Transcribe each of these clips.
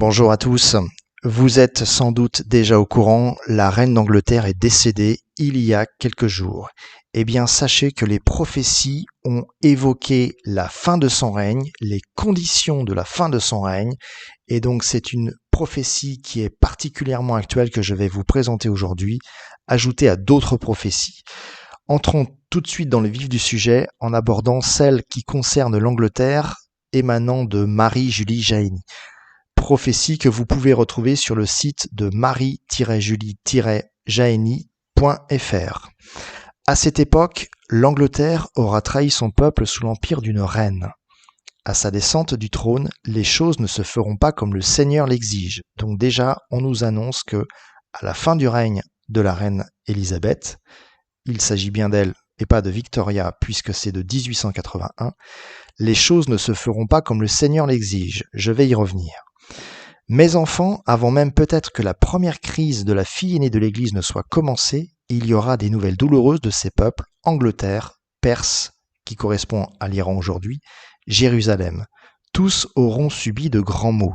Bonjour à tous. Vous êtes sans doute déjà au courant, la reine d'Angleterre est décédée il y a quelques jours. Eh bien, sachez que les prophéties ont évoqué la fin de son règne, les conditions de la fin de son règne, et donc c'est une prophétie qui est particulièrement actuelle que je vais vous présenter aujourd'hui, ajoutée à d'autres prophéties. Entrons tout de suite dans le vif du sujet en abordant celle qui concerne l'Angleterre, émanant de Marie-Julie Jahenny. Prophétie que vous pouvez retrouver sur le site de marie-julie-jahenny.fr. À cette époque, l'Angleterre aura trahi son peuple sous l'empire d'une reine. À sa descente du trône, les choses ne se feront pas comme le Seigneur l'exige. Donc déjà, on nous annonce que, à la fin du règne de la reine Élisabeth, il s'agit bien d'elle et pas de Victoria puisque c'est de 1881, les choses ne se feront pas comme le Seigneur l'exige. Je vais y revenir. Mes enfants, avant même peut-être que la première crise de la fille aînée de l'Église ne soit commencée, il y aura des nouvelles douloureuses de ces peuples, Angleterre, Perse, qui correspond à l'Iran aujourd'hui, Jérusalem. Tous auront subi de grands maux.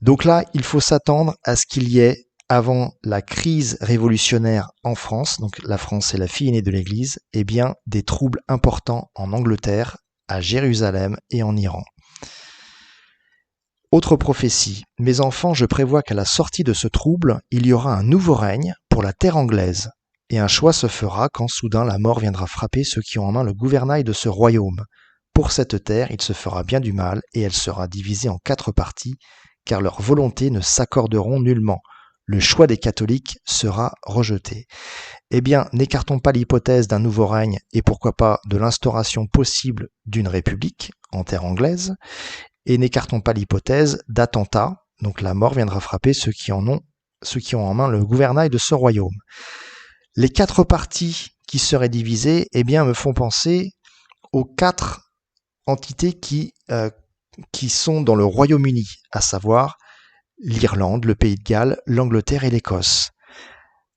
Donc là, il faut s'attendre à ce qu'il y ait, avant la crise révolutionnaire en France, donc la France est la fille aînée de l'Église, eh bien des troubles importants en Angleterre, à Jérusalem et en Iran. Autre prophétie. Mes enfants, je prévois qu'à la sortie de ce trouble, il y aura un nouveau règne pour la terre anglaise. Et un choix se fera quand soudain la mort viendra frapper ceux qui ont en main le gouvernail de ce royaume. Pour cette terre, il se fera bien du mal et elle sera divisée en 4 parties, car leurs volontés ne s'accorderont nullement. Le choix des catholiques sera rejeté. Eh bien, n'écartons pas l'hypothèse d'un nouveau règne et pourquoi pas de l'instauration possible d'une république en terre anglaise. Et n'écartons pas l'hypothèse d'attentat, donc la mort viendra frapper ceux qui ont en main le gouvernail de ce royaume. Les 4 parties qui seraient divisées, eh bien, me font penser aux 4 entités qui sont dans le Royaume-Uni, à savoir l'Irlande, le Pays de Galles, l'Angleterre et l'Écosse.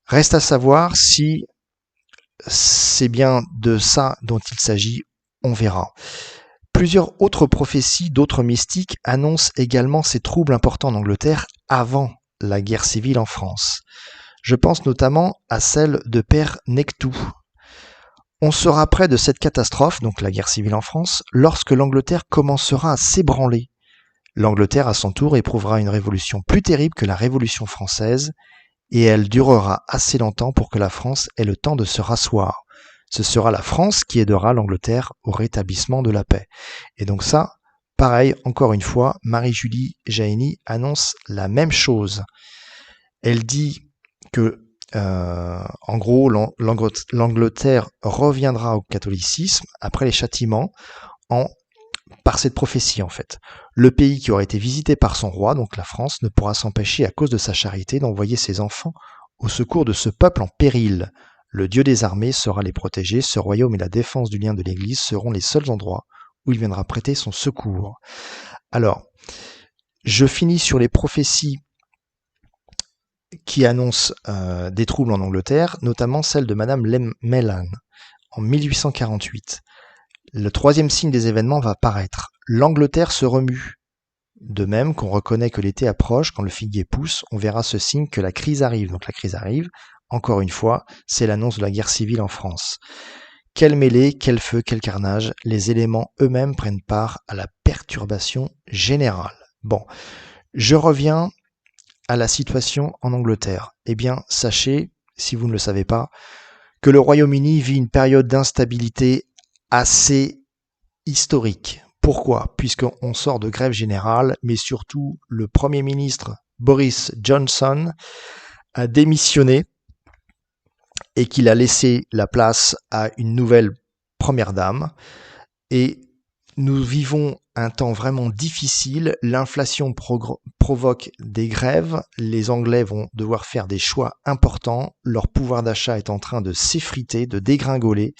Reste à savoir si c'est bien de ça dont il s'agit, on verra. Plusieurs autres prophéties d'autres mystiques annoncent également ces troubles importants en Angleterre avant la guerre civile en France. Je pense notamment à celle de Père Nectou. On sera près de cette catastrophe, donc la guerre civile en France, lorsque l'Angleterre commencera à s'ébranler. L'Angleterre, à son tour, éprouvera une révolution plus terrible que la Révolution française, et elle durera assez longtemps pour que la France ait le temps de se rasseoir. Ce sera la France qui aidera l'Angleterre au rétablissement de la paix. Et donc ça, pareil, encore une fois, Marie-Julie Jahenny annonce la même chose. Elle dit que, en gros, l'Angleterre reviendra au catholicisme après les châtiments par cette prophétie en fait. Le pays qui aurait été visité par son roi, donc la France, ne pourra s'empêcher à cause de sa charité d'envoyer ses enfants au secours de ce peuple en péril. Le Dieu des armées saura les protéger, ce royaume et la défense du lien de l'Église seront les seuls endroits où il viendra prêter son secours. Alors, je finis sur les prophéties qui annoncent des troubles en Angleterre, notamment celle de Madame Mellon en 1848. Le 3e signe des événements va apparaître. L'Angleterre se remue. De même qu'on reconnaît que l'été approche, quand le figuier pousse, on verra ce signe que la crise arrive. Donc la crise arrive, encore une fois, c'est l'annonce de la guerre civile en France. Quelle mêlée, quel feu, quel carnage, les éléments eux-mêmes prennent part à la perturbation générale. Bon, je reviens à la situation en Angleterre. Eh bien, sachez, si vous ne le savez pas, que le Royaume-Uni vit une période d'instabilité assez historique. Pourquoi ? Puisqu'on sort de grève générale, mais surtout le Premier ministre Boris Johnson a démissionné et qu'il a laissé la place à une nouvelle Première Dame. Et nous vivons un temps vraiment difficile, l'inflation provoque des grèves, les Anglais vont devoir faire des choix importants, leur pouvoir d'achat est en train de s'effriter, de dégringoler.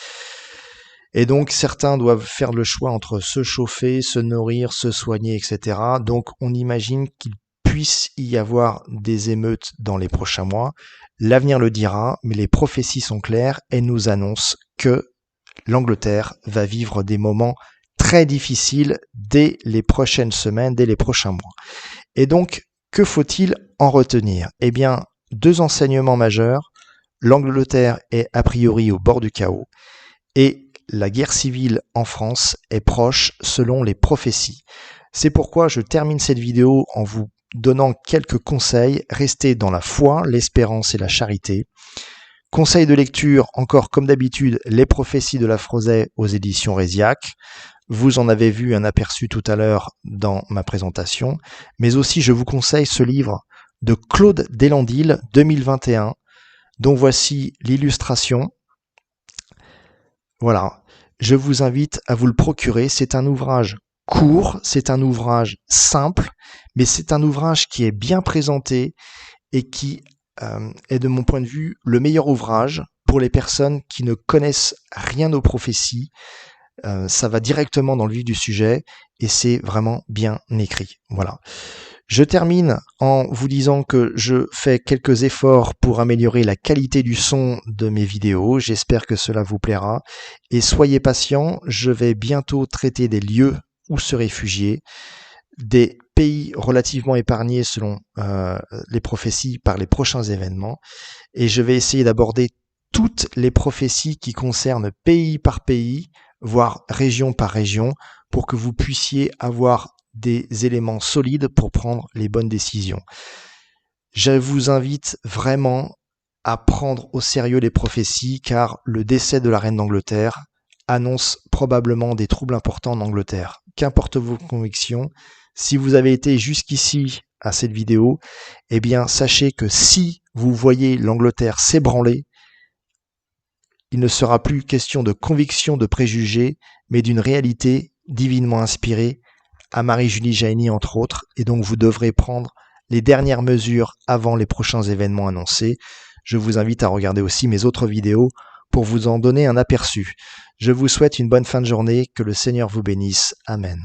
Et donc, certains doivent faire le choix entre se chauffer, se nourrir, se soigner, etc. Donc, on imagine qu'il puisse y avoir des émeutes dans les prochains mois. L'avenir le dira, mais les prophéties sont claires et nous annoncent que l'Angleterre va vivre des moments très difficile dès les prochaines semaines, dès les prochains mois. Et donc, que faut-il en retenir? Eh bien, 2 enseignements majeurs. L'Angleterre est a priori au bord du chaos et la guerre civile en France est proche selon les prophéties. C'est pourquoi je termine cette vidéo en vous donnant quelques conseils. Restez dans la foi, l'espérance et la charité. Conseil de lecture, encore comme d'habitude, Les prophéties de la Froset aux éditions Réziac. Vous en avez vu un aperçu tout à l'heure dans ma présentation. Mais aussi, je vous conseille ce livre de Claude Delandille, 2021, dont voici l'illustration. Voilà, je vous invite à vous le procurer. C'est un ouvrage court, c'est un ouvrage simple, mais c'est un ouvrage qui est bien présenté et qui est de mon point de vue le meilleur ouvrage pour les personnes qui ne connaissent rien aux prophéties. Ça va directement dans le vif du sujet et c'est vraiment bien écrit. Voilà. Je termine en vous disant que je fais quelques efforts pour améliorer la qualité du son de mes vidéos. J'espère que cela vous plaira. Et soyez patients, je vais bientôt traiter des lieux où se réfugier, des pays relativement épargnés selon les prophéties par les prochains événements. Et je vais essayer d'aborder toutes les prophéties qui concernent pays par pays, voire région par région, pour que vous puissiez avoir des éléments solides pour prendre les bonnes décisions. Je vous invite vraiment à prendre au sérieux les prophéties car le décès de la reine d'Angleterre annonce probablement des troubles importants en Angleterre. Qu'importe vos convictions, si vous avez été jusqu'ici à cette vidéo, eh bien sachez que si vous voyez l'Angleterre s'ébranler, il ne sera plus question de conviction, de préjugés, mais d'une réalité divinement inspirée à Marie-Julie Jahenny entre autres, et donc vous devrez prendre les dernières mesures avant les prochains événements annoncés. Je vous invite à regarder aussi mes autres vidéos pour vous en donner un aperçu. Je vous souhaite une bonne fin de journée, que le Seigneur vous bénisse. Amen.